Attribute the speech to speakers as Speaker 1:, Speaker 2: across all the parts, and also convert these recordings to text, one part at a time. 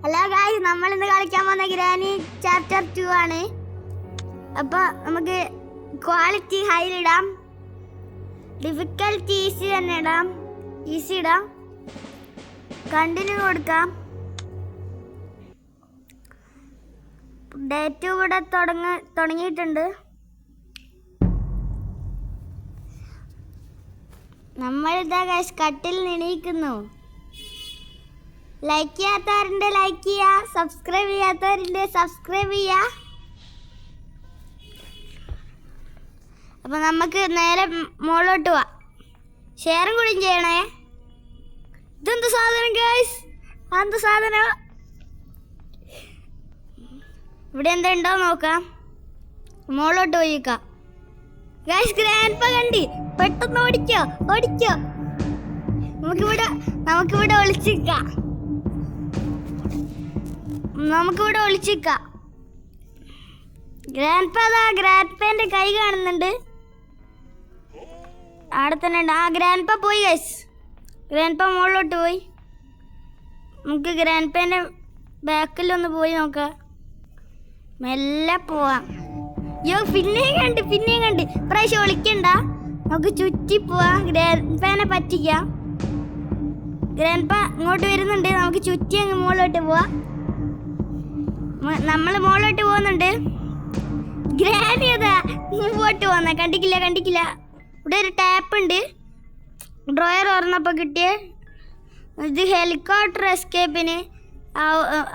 Speaker 1: Hello guys, നമ്മൾ ഇന്ന് കളിക്കാൻ പോകുന്ന ഗ്രാനി ചാപ്റ്റർ 2 ആണ്. അപ്പോൾ നമുക്ക് ക്വാളിറ്റി ഹൈയിലിടാം, ഡിഫിക്കൽറ്റി ഈസി തന്നെ ഇടാം, ഈസി ഇടാം, കണ്ടിന്യൂ കൊടുക്കാം. ഡേറ്റ് ഇവിടെ തുടങ്ങിയിട്ടുണ്ട്. നമ്മളിതാ ഗായ്സ് കട്ടിൽ എണീക്കുന്നു. ലൈക്ക് ചെയ്യാത്തവരുണ്ട് ലൈക്ക് ചെയ്യുക, സബ്സ്ക്രൈബ് ചെയ്യാത്തവരുണ്ട് സബ്സ്ക്രൈബ് ചെയ്യുക. അപ്പോൾ നമുക്ക് നേരെ മുകളിലോട്ട് പോവാം. ഷെയറും കൂടി ചെയ്യണേ. ഇതെന്ത് സാധനം ഗൈസ്? അതെന്ത് സാധനം? ഇവിടെ എന്താ ഉണ്ടോ നോക്കാം. മുകളിലോട്ട് പോയിക്കാം ഗൈസ്. ഗ്രാൻഡ്പ കണ്ടി, പെട്ടെന്ന് ഓടിക്കോ ഓടിക്കോ. നമുക്കിവിടെ ഒളിച്ചിരിക്കാം. ഗ്രാൻഡ്പേന്റെ കൈ കാണുന്നുണ്ട്. അവിടെ തന്നെ ഉണ്ട്. ഗ്രാൻഡ്പ പോയി ഗൈസ്. ഗ്രാൻഡ്പ മുകളിലോട്ട് പോയി. നമുക്ക് ഗ്രാൻഡ്പേന്റെ ബാക്കിലൊന്ന് പോയി നോക്കാം. മെല്ലെ പോവാം. അയ്യോ, പിന്നെയും കണ്ട്. പ്രാവശ്യം ഒളിക്കണ്ട, നമുക്ക് ചുറ്റി പോവാം. ഗ്രാൻഡ്പേനെ പറ്റിക്കാം. ഗ്രാൻഡ്പ ഇങ്ങോട്ട് വരുന്നുണ്ട്. നമുക്ക് ചുറ്റി അങ്ങ് മുകളിലോട്ട് പോവാം. നമ്മൾ മുകളിലോട്ട് പോകുന്നുണ്ട്. ഗ്രാനി അതാ മുമ്പോട്ട് പോന്ന കണ്ടിക്കില്ല. ഇവിടെ ഒരു ടാപ്പ് ഉണ്ട്. ഡ്രോയർ തുറന്നപ്പോൾ കിട്ടിയ ഇത് ഹെലികോപ്റ്റർ എസ്കേപ്പിന്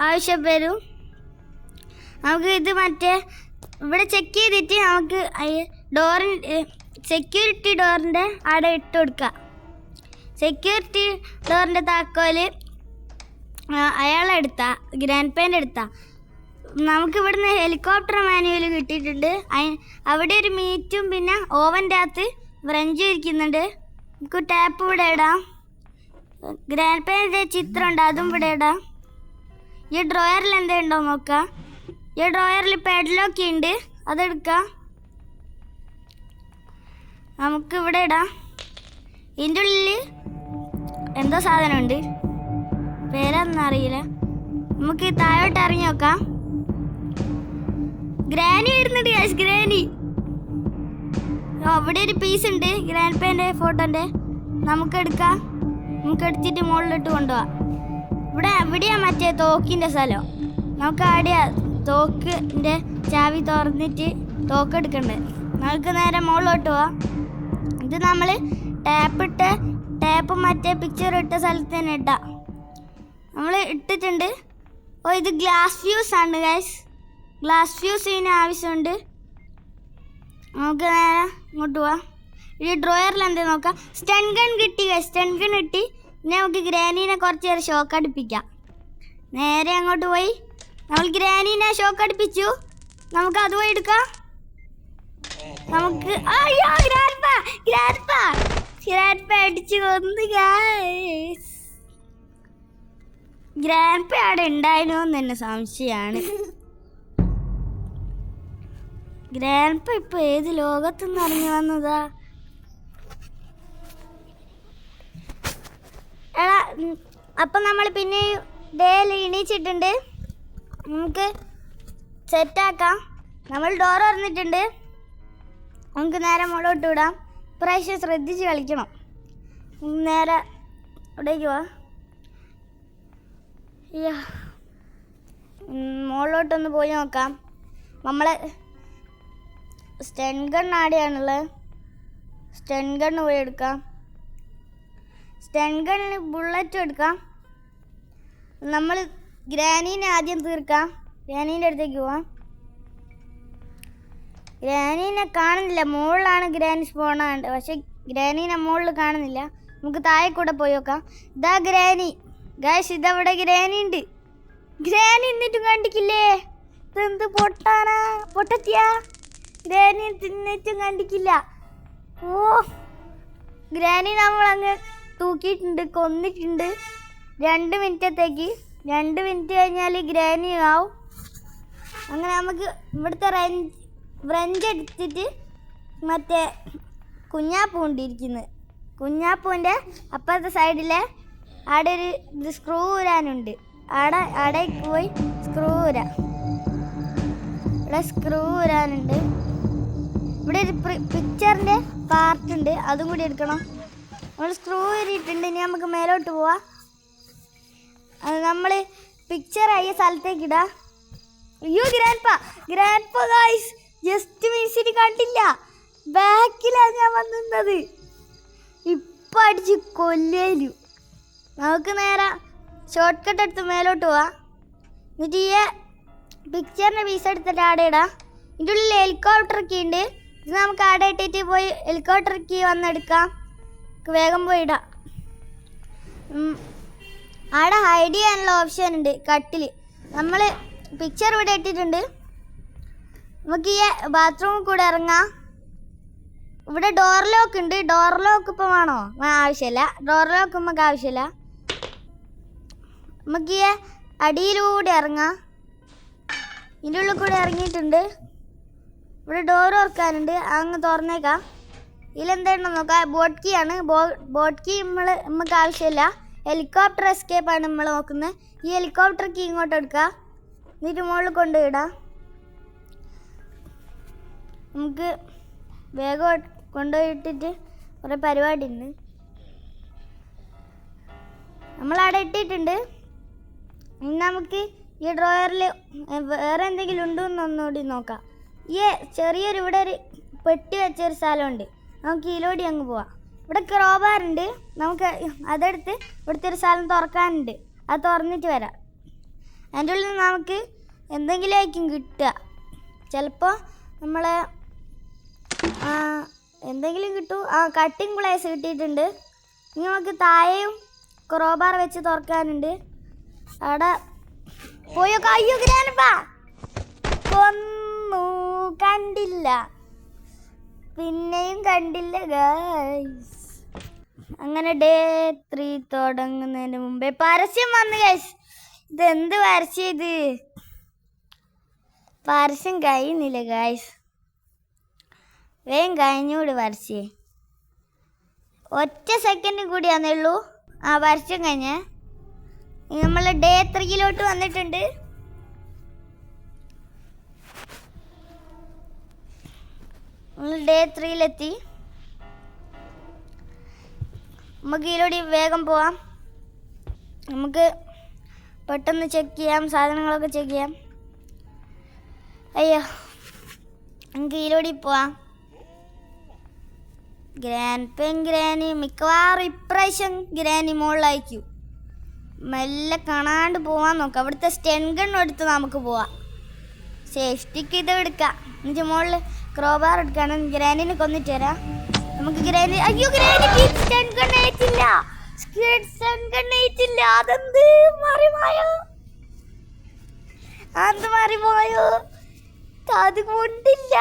Speaker 1: ആവശ്യം വരും. നമുക്ക് ഇത് ഇവിടെ ചെക്ക് ചെയ്തിട്ട് നമുക്ക് സെക്യൂരിറ്റി ഡോറിൻ്റെ അവിടെ ഇട്ട് കൊടുക്കാം. സെക്യൂരിറ്റി ഡോറിൻ്റെ താക്കോല് അയാളെടുത്താ, ഗ്രാൻഡ്പേൻ്റെ എടുത്താ. നമുക്ക് ഇവിടുന്ന് ഹെലികോപ്റ്റർ മാനുവൽ കിട്ടിയിട്ടുണ്ട്. അവിടെ ഒരു മീറ്റും പിന്നെ ഓവൻ്റെ അകത്ത് ഫ്രഞ്ചും ഇരിക്കുന്നുണ്ട്. നമുക്ക് ടാപ്പ് ഇവിടെ ഇടാം. ഗ്രാൻഡ്പേൻ്റെ ചിത്രം ഉണ്ട്, അതും ഇവിടെ ഇടാം. ഈ ഡ്രോയറിൽ എന്താ ഉണ്ടോ നോക്കാം. ഈ ഡ്രോയറിൽ പെഡലൊക്കെ ഉണ്ട്, അതെടുക്കാം. നമുക്കിവിടെ ഇടാം. ഇതിൻ്റെ ഉള്ളിൽ എന്തോ സാധനമുണ്ട്, പേരൊന്നും അറിയില്ല. നമുക്ക് താഴോട്ട് ഇറങ്ങി നോക്കാം. ഗ്രാനി വരുന്നുണ്ട് ഗൈസ്. ഗ്രാനി അവിടെ ഒരു പീസ് ഉണ്ട് ഗ്രാൻഡ്പേൻ്റെ ഫോട്ടോൻ്റെ. നമുക്ക് എടുത്തിട്ട് മുകളിലിട്ട് കൊണ്ടുപോവാം. ഇവിടെയാ മറ്റേ തോക്കിൻ്റെ സ്ഥലം. നമുക്ക് ആടെയാ തോക്കിൻ്റെ ചാവി തുറന്നിട്ട് തോക്ക് എടുക്കണ്ടേ. നമുക്ക് നേരെ മുകളിലോട്ട് പോവാം. ഇത് നമ്മൾ ടാപ്പ് മറ്റേ പിക്ചർ ഇട്ട സ്ഥലത്ത് തന്നെ ഇട്ടാം. നമ്മൾ ഇട്ടിട്ടുണ്ട്. ഇത് ഗ്ലാസ് ഫ്യൂസ് ആണ് ഗൈസ്. ഗ്ലാസ് ഫ്യൂസ് ഇതിന് ആവശ്യമുണ്ട്. നമുക്ക് നേരെ ഇങ്ങോട്ട് പോവാം. ഈ ഡ്രോയറിൽ എന്താ നോക്കാം. സ്റ്റൺ ഗൺ കിട്ടി ഗൈസ്. സ്റ്റൺ ഗൺ കിട്ടി. പിന്നെ നമുക്ക് ഗ്രാനീനെ കുറച്ച് നേരം ഷോക്ക് അടുപ്പിക്കാം. നേരെ അങ്ങോട്ട് പോയി നമ്മൾ ഗ്രാനീനെ ഷോക്ക് അടുപ്പിച്ചു. നമുക്ക് അതുപോയി എടുക്കാം. നമുക്ക് ഗ്രാൻഡ്പ അടിച്ചു കൊന്നു ഗൈസ്. ഗ്രാൻഡ്പ അവിടെ ഉണ്ടായിരുന്നോ എന്ന് തന്നെ സംശയമാണ്. ഗ്രാൻഡ്പ ഇപ്പൊ ഏത് ലോകത്തുനിന്ന് ഇറങ്ങി വന്നതാ? എടാ, അപ്പം നമ്മൾ പിന്നെ ഡേയിൽ എണീച്ചിട്ടുണ്ട്. നമുക്ക് സെറ്റാക്കാം. നമ്മൾ ഡോർ തുറന്നിട്ടുണ്ട്. നമുക്ക് നേരെ മുകളിലോട്ട് വിടാം. പ്രാവശ്യം ശ്രദ്ധിച്ച് കളിക്കണം. നേരെ ഇവിടേക്ക് പോവാ. മുകളിലോട്ടൊന്ന് പോയി നോക്കാം. നമ്മൾ സ്റ്റൺ ഗൺ ആടെയാണുള്ളത്. സ്റ്റൺ ഗണ്ണ് പോയി എടുക്കാം. സ്റ്റൺ ഗണ്ണിന് ബുള്ളറ്റും എടുക്കാം. നമ്മൾ ഗ്രാനീനെ ആദ്യം തീർക്കാം. ഗ്രാനീൻ്റെ അടുത്തേക്ക് പോവാം. ഗ്രാനീനെ കാണുന്നില്ല. മുകളിലാണ് ഗ്രാനി സ്പോണാണ്ട്. പക്ഷെ ഗ്രാനീനെ മുകളിൽ കാണുന്നില്ല. നമുക്ക് താഴെ കൂടെ പോയി നോക്കാം. ഇതാ ഗ്രാനി ഗൈസ്. ഇതവിടെ ഗ്രാനി ഉണ്ട്. ഗ്രാനി എന്നിട്ടും കണ്ടിക്കില്ലേ? ഇതെന്ത് പൊട്ടത്തിയാ? ഗ്രാനി തിന്നിട്ടും കണ്ടിക്കില്ല. ഗ്രാനി നമ്മളങ്ങ് തൂക്കിയിട്ടുണ്ട്, കൊന്നിട്ടുണ്ട്. 2 മിനിറ്റത്തേക്ക്. 2 മിനിറ്റ് കഴിഞ്ഞാൽ ഗ്രാനി ആവും. അങ്ങനെ നമുക്ക് ഇവിടുത്തെ ഫ്രഞ്ച് എടുത്തിട്ട് മറ്റേ കുഞ്ഞാപ്പൂ കൊണ്ടിരിക്കുന്നത്. കുഞ്ഞാപ്പൂവിൻ്റെ അപ്പുറത്തെ സൈഡിലെ അവിടെ ഒരു സ്ക്രൂ ഊരാനുണ്ട്. അടയ്ക്ക് പോയി സ്ക്രൂ ഊരാം. ഇവിടെ സ്ക്രൂ ഊരാനുണ്ട്. ഇവിടെ ഒരു പിക്ചറിൻ്റെ പാർട്ടുണ്ട്, അതും കൂടി എടുക്കണം. നമ്മൾ സ്ക്രൂ ഊരിയിട്ടുണ്ട്. ഇനി നമുക്ക് മേലോട്ട് പോവാം. അത് നമ്മൾ പിക്ചറായ സ്ഥലത്തേക്ക് ഇടാം. അയ്യോ ഗ്രാൻഡ്പ ഗായ്സ്, ജസ്റ്റ് മിനിറ്റ് കണ്ടില്ല, ബാക്കിലാണ് ഞാൻ വന്നത്. ഇപ്പം അടിച്ച് കൊല്ലേലു. നമുക്ക് നേരെ ഷോർട്ട് കട്ട് എടുത്ത് മേലോട്ട് പോവാം. എന്നിട്ട് ഈ പിക്ചറിൻ്റെ പീസ് എടുത്തിട്ട് ആടെ ഇടാം. ഇതിൻ്റെ ഉള്ളിൽ ഹെലികോപ്റ്റർ കീ ഉണ്ട്. ഇത് നമുക്ക് ആടെ ഇട്ടിട്ട് പോയി ഹെലികോപ്റ്റർ കീ വന്നെടുക്കാം. വേഗം പോയി ഇടാം. ആടെ ഹൈഡ് ചെയ്യാനുള്ള ഓപ്ഷൻ ഉണ്ട് കട്ടിൽ. നമ്മൾ പിക്ചർ ഇവിടെ ഇട്ടിട്ടുണ്ട്. നമുക്ക് ഈ ബാത്റൂമിൽ കൂടെ ഇറങ്ങാം. ഇവിടെ ഡോർ ലോക്ക് ഉണ്ട്. ഡോർ ലോക്ക് ഇപ്പം വേണോ? ആവശ്യമില്ല. ഡോർ ലോക്ക് നമുക്ക് ആവശ്യമില്ല. നമുക്ക് ഈ അടിയിലൂടെ ഇറങ്ങാം. ഇതിൻ്റെ ഉള്ളിൽ കൂടെ ഇറങ്ങിയിട്ടുണ്ട്. ഇവിടെ ഡോർ തുറക്കാനുണ്ട്, അങ്ങ് തുറന്നേക്കാം. ഇതിലെന്താണെന്ന് നോക്കാം. ബോട്ട് കീ ആണ്. ബോട്ട് കീ നമുക്ക് ആവശ്യമില്ല. ഹെലികോപ്റ്റർ എസ്കേപ്പാണ് നമ്മൾ നോക്കുന്നത്. ഈ ഹെലികോപ്റ്റർ കീ ഇങ്ങോട്ട് എടുക്കുക. എന്നിട്ട് മുകളിൽ കൊണ്ടുപോയിടാം. നമുക്ക് വേഗം കൊണ്ടുപോയിട്ടിട്ട് കുറേ പരിപാടി ഉണ്ട്. നമ്മളവിടെ ഇട്ടിട്ടുണ്ട്. ഇനി നമുക്ക് ഈ ഡ്രോയറിൽ വേറെ എന്തെങ്കിലും ഉണ്ടോ എന്നൊന്നുകൂടി നോക്കാം. ഈ ചെറിയൊരു ഇവിടെ ഒരു പെട്ടി വെച്ചൊരു സ്ഥലമുണ്ട്. നമുക്ക് ഇതിലൂടെ അങ്ങ് പോവാം. ഇവിടെ ക്രോബാറുണ്ട്. നമുക്ക് അതെടുത്ത് ഇവിടുത്തെ ഒരു സ്ഥലം തുറക്കാനുണ്ട്. അത് തുറന്നിട്ട് വരാം. അതിൻ്റെ ഉള്ളിൽ നിന്ന് നമുക്ക് എന്തെങ്കിലും ആയിരിക്കും കിട്ടുക. ചിലപ്പോൾ നമ്മൾ എന്തെങ്കിലും കിട്ടും. കട്ടിങ് പ്ലേസ് കിട്ടിയിട്ടുണ്ട്. ഇനി നമുക്ക് താഴെയും ക്രോബാർ വെച്ച് തുറക്കാനുണ്ട്. അവിടെ പോയോ? അയ്യോ ഗ്രാൻഡ്പാ കൊന്നു, കണ്ടില്ല, പിന്നെയും കണ്ടില്ല ഗൈസ്. അങ്ങനെ ഡേ 3 തുടങ്ങുന്നതിന് മുമ്പേ പരസ്യം വന്നു ഗൈസ്. ഇതെന്ത് പരസ്യം ഇത്? പരസ്യം കഴിയുന്നില്ല ഗൈസ്. വേഗം കഴിഞ്ഞൂടെ പരസ്യം. ഒറ്റ സെക്കൻഡ് കൂടിയാന്നേ ഉള്ളൂ പരസ്യം കഴിഞ്ഞേ. നമ്മൾ ഡേ 3 വന്നിട്ടുണ്ട്. നമ്മൾ ഡേ 3 നമുക്ക് ഇതിലൂടെ വേഗം പോവാം. നമുക്ക് പെട്ടെന്ന് ചെക്ക് ചെയ്യാം, സാധനങ്ങളൊക്കെ ചെക്ക് ചെയ്യാം. അയ്യോ, നമുക്ക് ഇതിലൂടെ പോവാം. ഗ്രാനി മിക്കവാറും ഇപ്രാവശ്യം ഗ്രാനി മുകളിലായിരിക്കും. മെല്ലെ കാണാണ്ട് പോവാൻ നോക്കാം. അവിടുത്തെ സ്റ്റെൻ ഗൺ എടുത്ത് നമുക്ക് പോവാം. സേഫ്റ്റിക്ക് ഇത് എടുക്കാം. എന്നിട്ട് മുകളിൽ ക്രോബാർ എടുക്കണം. ഗ്രാനിനെ കൊന്നിട്ട് തരാം. നമുക്ക് ഗ്രാനി, അയ്യോ ഗ്രാനി സ്റ്റെൻ ഗൺ ഏറ്റില്ല. അതെന്ത് മറിമായോ? അത് മറിമായോ? അത് കൊണ്ടില്ല.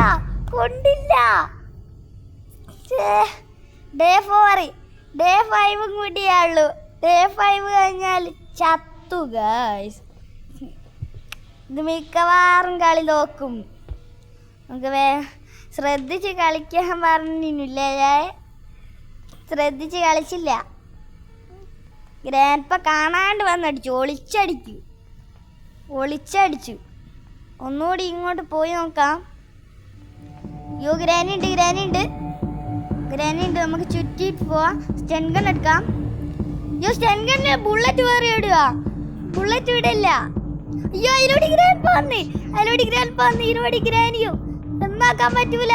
Speaker 1: ഡേ 5 കൂടിയുള്ളൂ. ഡേ 5 കഴിഞ്ഞാൽ ചത്തു ഗൈസ്. ഇത് മിക്കവാറും കളി നോക്കും. നമുക്ക് ശ്രദ്ധിച്ച് കളിക്കാൻ പറഞ്ഞില്ലേ? ശ്രദ്ധിച്ച് കളിച്ചില്ല. ഗ്രാൻഡ്പ കാണാണ്ട് വന്നടിച്ചു. ഒളിച്ചടിച്ചു. ഒന്നുകൂടി ഇങ്ങോട്ട് പോയി നോക്കാം. യോ ഗ്രാനി ഉണ്ട്. നമുക്ക് ചുറ്റിയിട്ട് പോവാം. സ്റ്റെൻ ഗൺ എടുക്കാം. യോ സ്റ്റെൻ ഗണ്ണിന് ബുള്ളറ്റ് വേറെ ഇടുക. ബുള്ളറ്റ് വിടില്ല. അയ്യോ അതിലൂടെ ഗ്രാൻഡ്പ വന്ന് ഇരുപടി ഗ്രാനിയോ എന്നാക്കാൻ പറ്റൂല.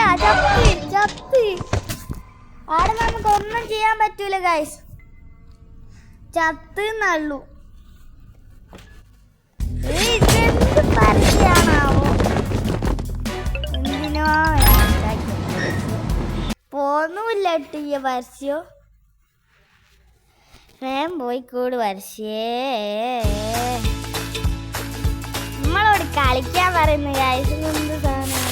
Speaker 1: ചത്ത് ആടെ നമുക്ക് ഒന്നും ചെയ്യാൻ പറ്റൂല ഗൈസ്. ചത്തുന്നുള്ളൂ. ഇതെന്ത് പരസ്യാണാവോ? എന്തിനോ പോന്നുമില്ല ഈ പരസ്യോ. വേം പോയിക്കൂട് പരസ്യേ. നമ്മളോട് കളിക്കാൻ പറയുന്നു ഗൈസ്. എന്ത് സാധനം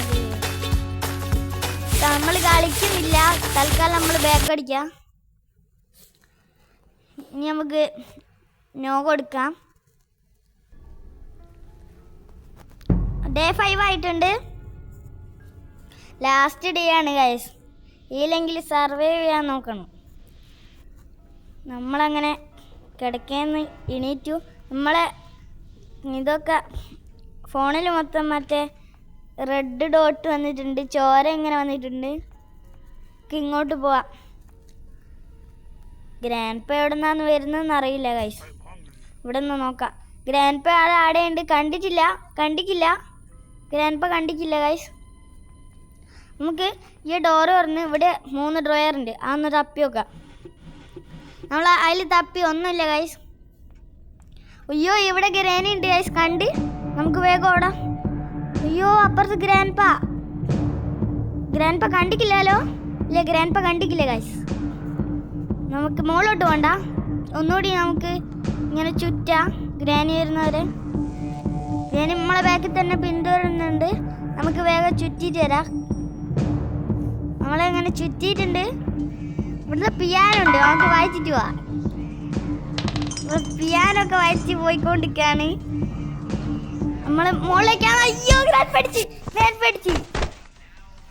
Speaker 1: നമ്മൾ കളിക്കുന്നില്ല. തൽക്കാലം നമ്മൾ ബാക്ക് അടിക്കാം. ഇനി നമുക്ക് നോ കൊടുക്കാം. ഡേ 5 ആയിട്ടുണ്ട്. ലാസ്റ്റ് ഡേ ആണ് ഗൈസ്. ഇല്ലെങ്കിൽ സർവൈവ് ചെയ്യാൻ നോക്കണം. നമ്മളങ്ങനെ കിടക്കേന്ന് എണീറ്റു. നമ്മളെ ഇതൊക്കെ ഫോണിൽ മൊത്തം മറ്റേ റെഡ് ഡോട്ട് വന്നിട്ടുണ്ട്, ചോര ഇങ്ങനെ വന്നിട്ടുണ്ട്. ഇങ്ങോട്ട് പോവാം. ഗ്രാൻഡ് പ എവിടെ നിന്നാണ് വരുന്നതെന്ന് അറിയില്ല ഗൈസ്. ഇവിടെ നിന്ന് നോക്കാം. ഗ്രാൻഡ് പ ആടെയുണ്ട്. കണ്ടിട്ടില്ല ഗ്രാൻഡ് പ കണ്ടിട്ടില്ല ഗൈസ്. നമുക്ക് ഈ ഡോറ് തുറന്ന് ഇവിടെ 3 ഡ്രോയർ ഉണ്ട്, അതൊന്ന് തപ്പി നോക്കാം. നമ്മൾ അതിൽ തപ്പി ഒന്നുമില്ല ഗൈസ്. അയ്യോ ഇവിടെ ഗ്രാനി ഉണ്ട് ഗൈസ്. കണ്ട് നമുക്ക് വേഗം ഓടാം. അയ്യോ അപ്പുറത്ത് ഗ്രാൻഡ് പ കണ്ടിക്കില്ലല്ലോ. ഇല്ല ഗ്രാൻഡ് പ കണ്ടിക്കില്ല ഗൈസ്. നമുക്ക് മുകളിലോട്ട് വേണ്ട, ഒന്നുകൂടി നമുക്ക് ഇങ്ങനെ ചുറ്റാം. ഗ്രാനി വരുന്നവരെ ഗ്രാനി നമ്മളെ ബാക്കിൽ തന്നെ പിന്തുടരുന്നുണ്ട്. നമുക്ക് വേഗം ചുറ്റിയിട്ട് തരാം. നമ്മളെങ്ങനെ ചുറ്റിയിട്ടുണ്ട്. ഇവിടുത്തെ പിയാനോ ഉണ്ട്, നമുക്ക് വായിച്ചിട്ട് പോവാം. പിയാനോ ഒക്കെ വായിച്ച് പോയിക്കൊണ്ടിരിക്കുകയാണ്. നമ്മൾ മുകളിലേക്കാണ്. അയ്യോ ഗ്രാൻഡ് പഠിച്ച്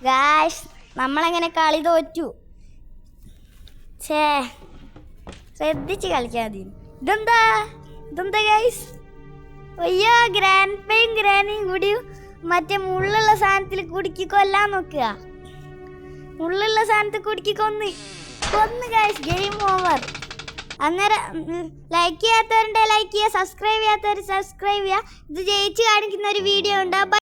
Speaker 1: ഗായ്സ്, നമ്മളെങ്ങനെ കളി തോറ്റു. ശ്രദ്ധിച്ച് കളിക്കാൻ മതി. ഇതെന്താ ഗൈസ്? അയ്യോ ഗ്രാൻഡ് പയും ഗ്രാനിയും കൂടി മറ്റേ മുള്ളുള്ള സാധനത്തിൽ കുടുക്കി കൊല്ലാൻ നോക്കുക. മുള്ളുള്ള സാധനത്തിൽ കുടുക്കി കൊന്ന് ഗൈസ്. Game over. അന്നേരം ലൈക്ക് ചെയ്യാത്തവരുണ്ട് ലൈക്ക് ചെയ്യുക, സബ്സ്ക്രൈബ് ചെയ്യാത്തവർ സബ്സ്ക്രൈബ് ചെയ്യുക. ഇത് ജയിച്ച് കാണിക്കുന്ന ഒരു വീഡിയോ ഉണ്ട്.